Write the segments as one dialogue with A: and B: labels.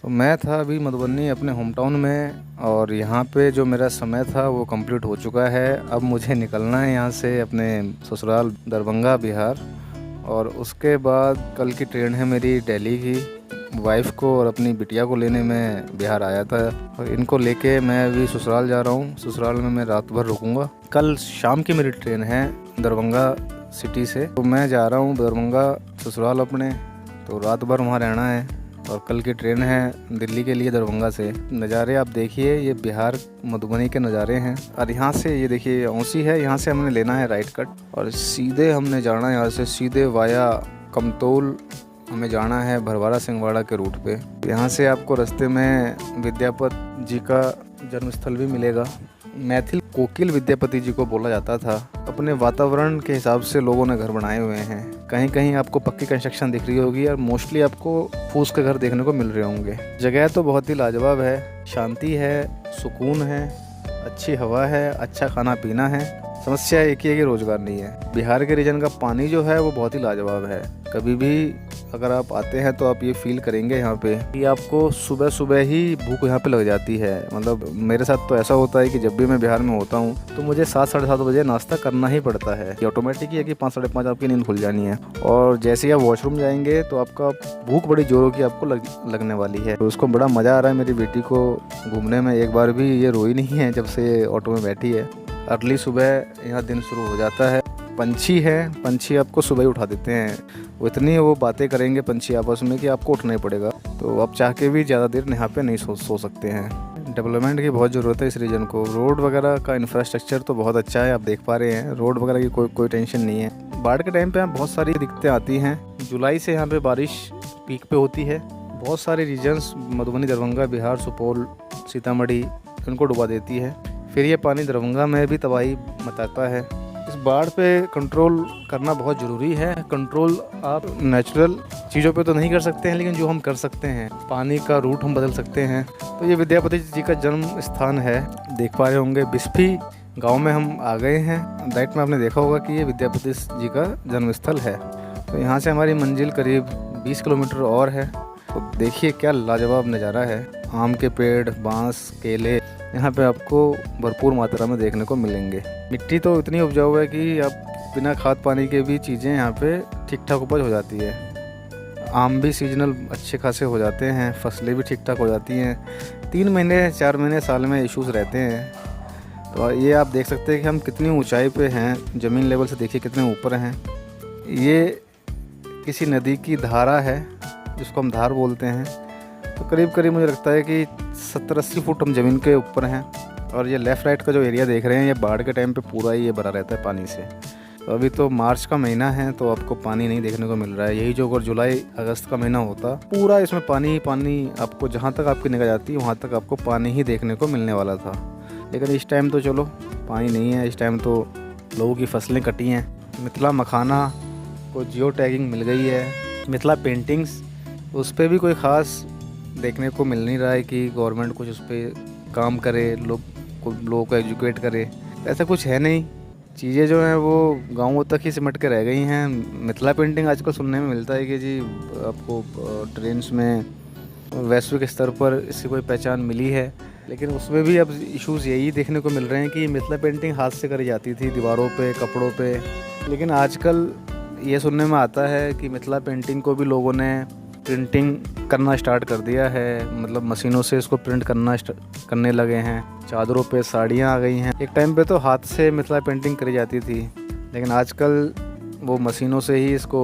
A: तो मैं था अभी मधुबनी अपने होम टाउन में, और यहाँ पे जो मेरा समय था वो कंप्लीट हो चुका है। अब मुझे निकलना है यहाँ से अपने ससुराल दरभंगा बिहार, और उसके बाद कल की ट्रेन है मेरी दिल्ली की। वाइफ़ को और अपनी बिटिया को लेने मैं बिहार आया था, और इनको लेके मैं अभी ससुराल जा रहा हूँ। ससुराल में मैं रात भर रुकूँगा। कल शाम की मेरी ट्रेन है दरभंगा सिटी से, तो मैं जा रहा हूँ दरभंगा ससुराल अपने, तो रात भर वहाँ रहना है। और कल की ट्रेन है दिल्ली के लिए दरभंगा से। नज़ारे आप देखिए, ये बिहार मधुबनी के नज़ारे हैं। और यहाँ से ये देखिए औंसी है, यहाँ से हमने लेना है राइट कट और सीधे हमने जाना है यहाँ से सीधे वाया कमतौल हमें जाना है भरवाड़ा सिंहवाड़ा के रूट पे। यहाँ से आपको रास्ते में विद्यापति जी का जन्मस्थल भी मिलेगा। मैथिल कोकिल विद्यापति जी को बोला जाता था। अपने वातावरण के हिसाब से लोगों ने घर बनाए हुए हैं। कहीं कहीं आपको पक्की कंस्ट्रक्शन दिख रही होगी और मोस्टली आपको फूस के घर देखने को मिल रहे होंगे। जगह तो बहुत ही लाजवाब है, शांति है, सुकून है, अच्छी हवा है, अच्छा खाना पीना है। समस्या एक ही है कि रोज़गार नहीं है। बिहार के रीजन का पानी जो है वो बहुत ही लाजवाब है। कभी भी अगर आप आते हैं तो आप ये फील करेंगे यहाँ पे कि आपको सुबह सुबह ही भूख यहाँ पे लग जाती है। मतलब मेरे साथ तो ऐसा होता है कि जब भी मैं बिहार में होता हूँ तो मुझे 7 साढ़े 7 बजे नाश्ता करना ही पड़ता है। ये ऑटोमेटिक ही है कि 5 साढ़े 5 आपकी नींद खुल जानी है, और जैसे ही आप वॉशरूम जाएंगे तो आपका भूख बड़ी जोरों की आपको लगने वाली है। तो उसको बड़ा मज़ा आ रहा है मेरी बेटी को घूमने में। एक बार भी ये रोई नहीं है जब से ऑटो में बैठी है। अर्ली सुबह यहाँ दिन शुरू हो जाता है। पंछी है, पंछी आपको सुबह ही उठा देते हैं। वो इतनी वो बातें करेंगे पंछी आपस में कि आपको उठना ही पड़ेगा। तो आप चाह के भी ज़्यादा देर यहाँ पे नहीं सो सकते हैं। डेवलपमेंट की बहुत ज़रूरत है इस रीजन को। रोड वगैरह का इंफ्रास्ट्रक्चर तो बहुत अच्छा है, आप देख पा रहे हैं। रोड वगैरह की कोई टेंशन नहीं है। बाढ़ के टाइम पे यहाँ बहुत सारी दिक्कतें आती हैं। जुलाई से यहाँ पे बारिश पीक पे होती है। बहुत सारे रीजन्स मधुबनी, दरभंगा, बिहार, सुपौल, सीतामढ़ी इनको डुबा देती है। फिर ये पानी दरभंगा में भी तबाही मचाता है। इस बाढ़ पे कंट्रोल करना बहुत ज़रूरी है। कंट्रोल आप नेचुरल चीज़ों पे तो नहीं कर सकते हैं, लेकिन जो हम कर सकते हैं पानी का रूट हम बदल सकते हैं। तो ये विद्यापति जी का जन्म स्थान है, देख पा रहे होंगे। बिस्फी गांव में हम आ गए हैं। राइट में आपने देखा होगा कि ये विद्यापति जी का जन्मस्थल है। तो यहाँ से हमारी मंजिल करीब 20 किलोमीटर और है। तो देखिए क्या लाजवाब नज़ारा है। आम के पेड़, बांस, केले यहाँ पे आपको भरपूर मात्रा में देखने को मिलेंगे। मिट्टी तो इतनी उपजाऊ है कि आप बिना खाद पानी के भी चीज़ें यहाँ पे ठीक ठाक उपज हो जाती है। आम भी सीजनल अच्छे खासे हो जाते हैं, फसलें भी ठीक ठाक हो जाती हैं। 3 महीने 4 महीने साल में इश्यूज़ रहते हैं। तो ये आप देख सकते हैं कि हम कितनी ऊंचाई पे हैं। ज़मीन लेवल से देखिए कितने ऊपर हैं। ये किसी नदी की धारा है जिसको हम धार बोलते हैं। तो करीब करीब मुझे लगता है कि 70-80 फुट हम ज़मीन के ऊपर हैं। और ये लेफ़्ट राइट का जो एरिया देख रहे हैं, ये बाढ़ के टाइम पे पूरा ही ये भरा रहता है पानी से। तो अभी तो मार्च का महीना है तो आपको पानी नहीं देखने को मिल रहा है। यही जो अगर जुलाई अगस्त का महीना होता, पूरा इसमें पानी ही पानी, आपको जहाँ तक आपकी निगाह जाती है वहाँ तक आपको पानी ही देखने को मिलने वाला था। लेकिन इस टाइम तो चलो पानी नहीं है। इस टाइम तो लोगों की फसलें कटी हैं। मिथिला मखाना को जियो टैगिंग मिल गई है। मिथिला पेंटिंग्स, उस पर भी कोई ख़ास देखने को मिल नहीं रहा है कि गवर्नमेंट कुछ उस पर काम करे, लोगों को एजुकेट करे। ऐसा कुछ है नहीं। चीज़ें जो हैं वो गाँवों तक ही सिमट के रह गई हैं। मिथिला पेंटिंग आजकल सुनने में मिलता है कि जी आपको ट्रेंड्स में वैश्विक स्तर पर इसकी कोई पहचान मिली है, लेकिन उसमें भी अब इश्यूज़ यही देखने को मिल रहे हैं कि मिथिला पेंटिंग हाथ से करी जाती थी, दीवारों पे, कपड़ों पे। लेकिन आजकल ये सुनने में आता है कि मिथिला पेंटिंग को भी लोगों ने प्रिंटिंग करना स्टार्ट कर दिया है। मतलब मशीनों से इसको प्रिंट करने लगे हैं। चादरों पे साड़ियाँ आ गई हैं। एक टाइम पे तो हाथ से मिथिला पेंटिंग करी जाती थी, लेकिन आजकल वो मशीनों से ही इसको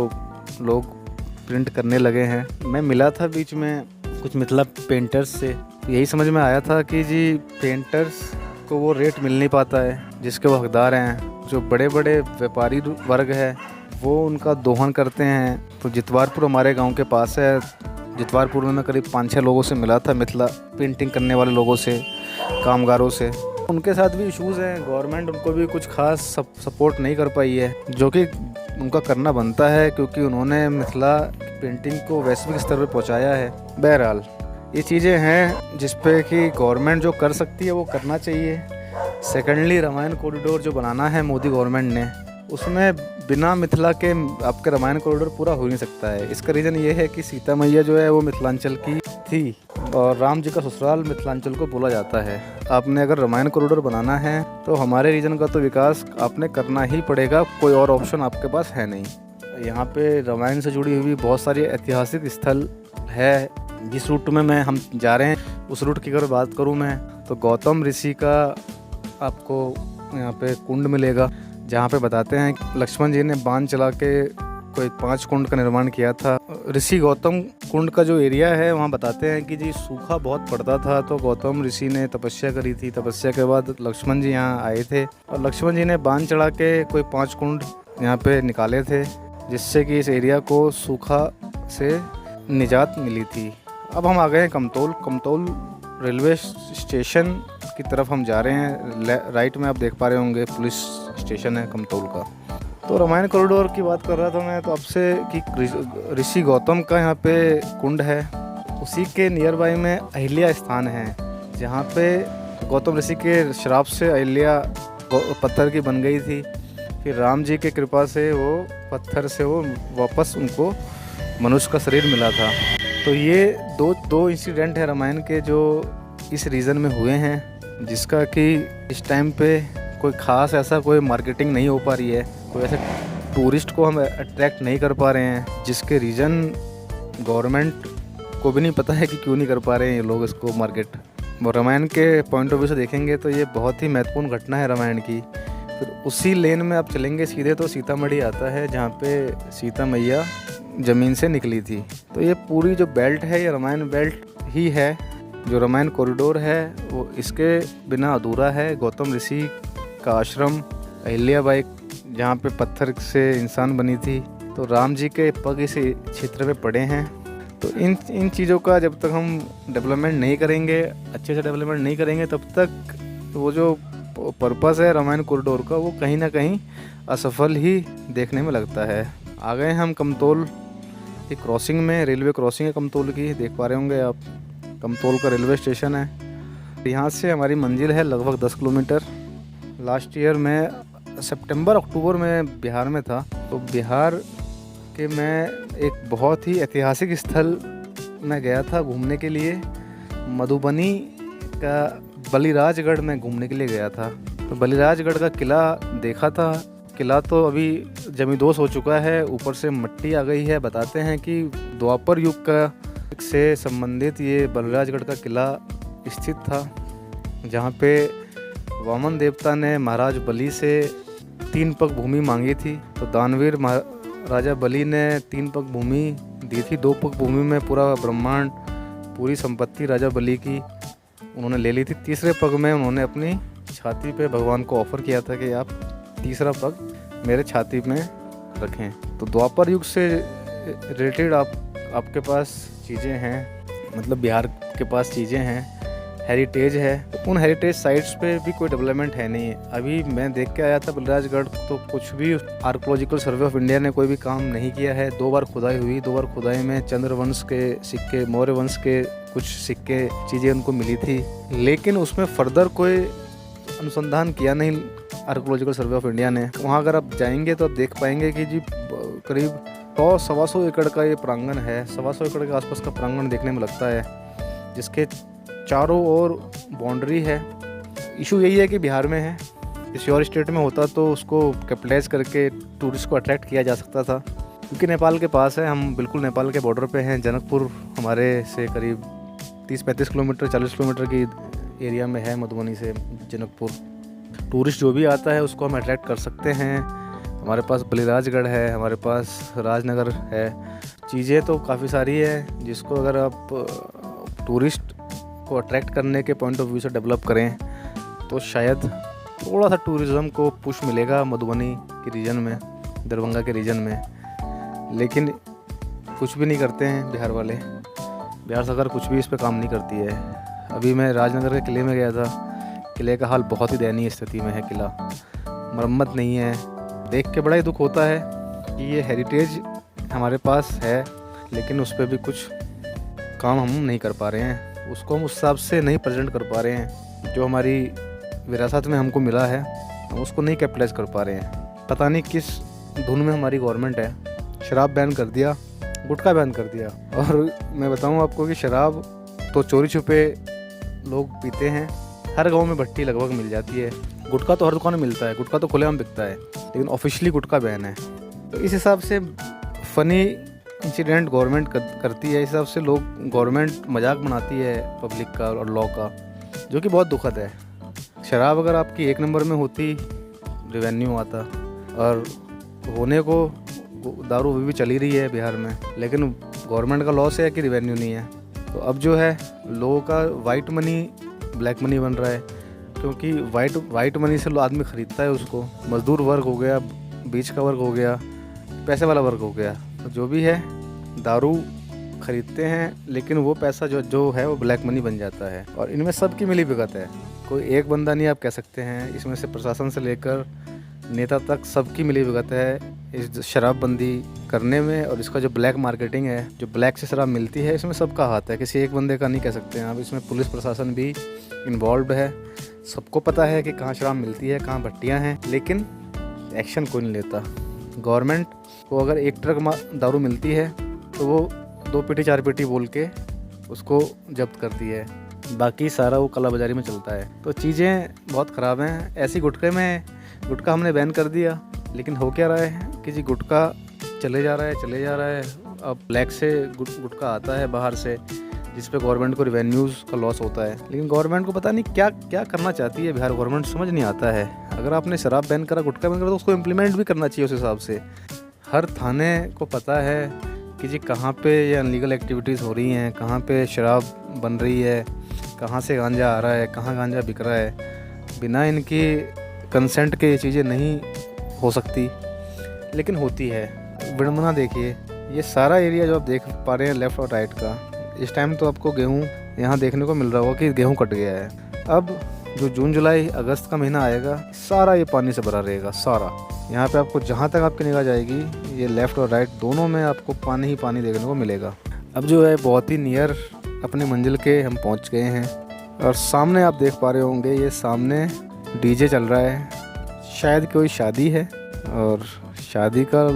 A: लोग प्रिंट करने लगे हैं। मैं मिला था बीच में कुछ मिथिला पेंटर्स से, यही समझ में आया था कि जी पेंटर्स को वो रेट मिल नहीं पाता है जिसके वो हकदार हैं। जो बड़े बड़े व्यापारी वर्ग है वो उनका दोहन करते हैं। तो जितवारपुर हमारे गांव के पास है। जितवारपुर में मैं करीब 5-6 लोगों से मिला था, मिथिला पेंटिंग करने वाले लोगों से, कामगारों से। उनके साथ भी इश्यूज़ हैं। गवर्नमेंट उनको भी कुछ खास सपोर्ट नहीं कर पाई है, जो कि उनका करना बनता है, क्योंकि उन्होंने मिथिला पेंटिंग को वैश्विक स्तर पर पहुँचाया है। बहरहाल ये चीज़ें हैं जिस पे कि गवर्नमेंट जो कर सकती है वो करना चाहिए। सेकेंडली, रामायण कॉरिडोर जो बनाना है मोदी गवर्नमेंट ने, उसमें बिना मिथिला के आपके रामायण कॉरिडोर पूरा हो नहीं सकता है। इसका रीज़न ये है कि सीता मैया जो है वो मिथिलांचल की थी। और राम जी का ससुराल मिथिलांचल को बोला जाता है। आपने अगर रामायण कॉरिडोर बनाना है तो हमारे रीजन का तो विकास आपने करना ही पड़ेगा, कोई और ऑप्शन आपके पास है नहीं। यहाँ पे रामायण से जुड़ी हुई बहुत सारी ऐतिहासिक स्थल है। जिस रूट में हम जा रहे हैं उस रूट की अगर बात करूँ मैं तो गौतम ऋषि का आपको यहाँ पे कुंड मिलेगा, जहाँ पे बताते हैं लक्ष्मण जी ने बाण चला के कोई 5 कुंड का निर्माण किया था। ऋषि गौतम कुंड का जो एरिया है वहाँ बताते हैं कि जी सूखा बहुत पड़ता था, तो गौतम ऋषि ने तपस्या करी थी। तपस्या के बाद लक्ष्मण जी यहाँ आए थे और लक्ष्मण जी ने बाण चढ़ा के कोई 5 कुंड यहाँ पे निकाले थे, जिससे कि इस एरिया को सूखा से निजात मिली थी। अब हम आ गए हैं कमतौल रेलवे स्टेशन की तरफ हम जा रहे हैं। राइट में आप देख पा रहे होंगे पुलिस स्टेशन है कमतौल का। तो रामायण कॉरिडोर की बात कर रहा था मैं तो आपसे कि ऋषि गौतम का यहाँ पे कुंड है, उसी के नियर बाई में अहिल्या स्थान है, जहाँ पे गौतम ऋषि के श्राप से अहिल्या पत्थर की बन गई थी। फिर राम जी के कृपा से वो पत्थर से वो वापस उनको मनुष्य का शरीर मिला था। तो ये दो इंसिडेंट है रामायण के जो इस रीजन में हुए हैं, जिसका कि इस टाइम पे कोई ख़ास ऐसा कोई मार्केटिंग नहीं हो पा रही है, कोई ऐसे टूरिस्ट को हम अट्रैक्ट नहीं कर पा रहे हैं, जिसके रीज़न गवर्नमेंट को भी नहीं पता है कि क्यों नहीं कर पा रहे हैं ये लोग इसको मार्केट। रामायण के पॉइंट ऑफ व्यू से देखेंगे तो ये बहुत ही महत्वपूर्ण घटना है रामायण की। फिर उसी लेन में आप चलेंगे सीधे तो सीतामढ़ी आता है, जहाँ पे सीता मैया ज़मीन से निकली थी। तो ये पूरी जो बेल्ट है ये रामायण बेल्ट ही है। जो रामायण कॉरिडोर है वो इसके बिना अधूरा है। गौतम ऋषि का आश्रम, अहिल्याबाई जहाँ पे पत्थर से इंसान बनी थी, तो राम जी के पग इस क्षेत्र में पड़े हैं। तो इन चीज़ों का जब तक हम डेवलपमेंट नहीं करेंगे, अच्छे से डेवलपमेंट नहीं करेंगे, तब तक वो जो पर्पस है रामायण कॉरिडोर का वो कहीं ना कहीं असफल ही देखने में लगता है। आ गए हम कमतौल की क्रॉसिंग में, रेलवे क्रॉसिंग है कमतौल की, देख पा रहे होंगे आप। कमतौल का रेलवे स्टेशन है। यहाँ से हमारी मंजिल है लगभग 10 किलोमीटर। लास्ट ईयर मैं सितंबर अक्टूबर में बिहार में था, तो बिहार के मैं एक बहुत ही ऐतिहासिक स्थल में गया था घूमने के लिए। मधुबनी का बलिराजगढ़ में घूमने के लिए गया था। तो बलिराजगढ़ का किला देखा था। किला तो अभी जमींदोज हो चुका है, ऊपर से मिट्टी आ गई है। बताते हैं कि द्वापर युग का से संबंधित ये बलिराजगढ़ का किला स्थित था, जहाँ पे वामन देवता ने महाराज बलि से 3 पग भूमि मांगी थी। तो दानवीर राजा बलि ने 3 पग भूमि दी थी। 2 पग भूमि में पूरा ब्रह्मांड, पूरी संपत्ति राजा बलि की उन्होंने ले ली थी। तीसरे पग में उन्होंने अपनी छाती पे भगवान को ऑफर किया था कि आप तीसरा पग मेरे छाती में रखें। तो द्वापर युग से रिलेटेड आपके पास चीज़ें हैं, मतलब बिहार के पास चीज़ें हैं, हेरिटेज है। तो उन हेरिटेज साइट्स पे भी कोई डेवलपमेंट है नहीं। अभी मैं देख के आया था बलिराजगढ़, तो कुछ भी आर्कोलॉजिकल सर्वे ऑफ इंडिया ने कोई भी काम नहीं किया है। 2 बार खुदाई हुई, 2 बार खुदाई में चंद्रवंश के सिक्के, मौर्य वंश के कुछ सिक्के चीज़ें उनको मिली थी, लेकिन उसमें फर्दर कोई अनुसंधान किया नहीं आर्कोलॉजिकल सर्वे ऑफ इंडिया ने। वहाँ अगर आप जाएंगे तो आप देख पाएंगे कि जी करीब 100-125 एकड़ का ये प्रांगण है। 125 एकड़ के आसपास का प्रांगण देखने में लगता है, जिसके चारों ओर बाउंड्री है। इशू यही है कि बिहार में है, किसी और स्टेट में होता तो उसको कैपिटलाइज करके टूरिस्ट को अट्रैक्ट किया जा सकता था, क्योंकि नेपाल के पास है। हम बिल्कुल नेपाल के बॉर्डर पे हैं। जनकपुर हमारे से करीब 30-35 किलोमीटर, 40 किलोमीटर की एरिया में है मधुबनी से जनकपुर। टूरिस्ट जो भी आता है उसको हम अट्रैक्ट कर सकते हैं। हमारे पास बलिराजगढ़ है, हमारे पास राजनगर है, चीज़ें तो काफ़ी सारी है जिसको अगर आप टूरिस्ट को अट्रैक्ट करने के पॉइंट ऑफ व्यू से डेवलप करें तो शायद थोड़ा सा टूरिज़्म को पुश मिलेगा मधुबनी के रीजन में, दरभंगा के रीजन में। लेकिन कुछ भी नहीं करते हैं बिहार वाले। बिहार सरकार कुछ भी इस पे काम नहीं करती है। अभी मैं राजनगर के किले में गया था, किले का हाल बहुत ही दयनीय स्थिति में है। किला मरम्मत नहीं है। देख के बड़ा ही दुख होता है कि ये हेरिटेज हमारे पास है, लेकिन उस पर भी कुछ काम हम नहीं कर पा रहे हैं, उसको हम उस हिसाब से नहीं प्रेजेंट कर पा रहे हैं। जो हमारी विरासत में हमको मिला है हम उसको नहीं कैपिटलाइज कर पा रहे हैं। पता नहीं किस धुन में हमारी गवर्नमेंट है। शराब बैन कर दिया, गुटखा बैन कर दिया। और मैं बताऊं आपको कि शराब तो चोरी छुपे लोग पीते हैं। हर गांव में भट्टी लगभग मिल जाती है। गुटखा तो हर दुकान में मिलता है, गुटखा तो खुलेआम बिकता है, लेकिन ऑफिशियली गुटखा बैन है। तो इस हिसाब से फ़नी इंसिडेंट गवर्नमेंट करती है। इस हिसाब से लोग गवर्नमेंट मजाक बनाती है पब्लिक का और लॉ का, जो कि बहुत दुखद है। शराब अगर आपकी 1 नंबर में होती, रेवेन्यू आता, और होने को दारू अभी भी चली रही है बिहार में, लेकिन गवर्नमेंट का लॉस है कि रेवेन्यू नहीं है। तो अब जो है लोगों का वाइट मनी ब्लैक मनी बन रहा है, क्योंकि वाइट मनी से आदमी ख़रीदता है उसको। मज़दूर वर्ग हो गया, बीच का वर्ग हो गया, पैसे वाला वर्ग हो गया, तो जो भी है दारू ख़रीदते हैं, लेकिन वो पैसा जो है वो ब्लैक मनी बन जाता है। और इनमें सबकी मिली भगत है, कोई एक बंदा नहीं आप कह सकते हैं। इसमें से प्रशासन से लेकर नेता तक सबकी मिली भगत है इस शराबबंदी करने में। और इसका जो ब्लैक मार्केटिंग है, जो ब्लैक से शराब मिलती है, इसमें सबका हाथ है, किसी एक बंदे का नहीं कह सकते हैं आप। इसमें पुलिस प्रशासन भी इन्वॉल्व है। सबको पता है कि कहाँ शराब मिलती है, कहाँ भट्टियाँ हैं, लेकिन एक्शन कोई नहीं लेता। गवर्नमेंट को अगर 1 ट्रक दारू मिलती है तो वो 2 पेटी 4 पेटी बोल के उसको जब्त करती है, बाकी सारा वो काला बाजारी में चलता है। तो चीज़ें बहुत ख़राब हैं। ऐसी गुटखा हमने बैन कर दिया, लेकिन हो क्या रहा है कि जी गुटखा चले जा रहा है। अब ब्लैक से गुटखा आता है बाहर से, जिस पे गवर्नमेंट को रिवेन्यूज़ का लॉस होता है। लेकिन गवर्नमेंट को पता नहीं क्या क्या करना चाहती है बिहार गवर्नमेंट, समझ नहीं आता है। अगर आपने शराब बैन करा, गुटखा बैन करा, तो उसको इम्प्लीमेंट भी करना चाहिए उस हिसाब से। हर थाने को पता है कि जी कहाँ पे ये अनलीगल एक्टिविटीज़ हो रही हैं, कहाँ पे शराब बन रही है, कहाँ से गांजा आ रहा है, कहाँ गांजा बिक रहा है। बिना इनकी कंसेंट के ये चीज़ें नहीं हो सकती, लेकिन होती है। विडम्बना देखिए, ये सारा एरिया जो आप देख पा रहे हैं लेफ़्ट और राइट का, इस टाइम तो आपको गेहूँ यहाँ देखने को मिल रहा होगा कि गेहूँ कट गया है। अब जो जून जुलाई अगस्त का महीना आएगा, सारा ये पानी से भरा रहेगा सारा। यहाँ पे आपको जहाँ तक आपकी निगाह जाएगी, ये लेफ़्ट और राइट दोनों में आपको पानी ही पानी देखने को मिलेगा। अब जो है बहुत ही नियर अपने मंजिल के हम पहुँच गए हैं, और सामने आप देख पा रहे होंगे, ये सामने डीजे चल रहा है। शायद कोई शादी है और शादी का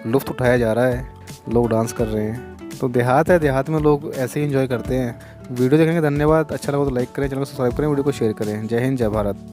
A: लुत्फ़ उठाया जा रहा है, लोग डांस कर रहे हैं। तो देहात है, देहात में लोग ऐसे ही एंजॉय करते हैं। वीडियो देखने का धन्यवाद। अच्छा लगा तो लाइक करें, चैनल को सब्सक्राइब करें, वीडियो को शेयर करें। जय हिंद, जय भारत।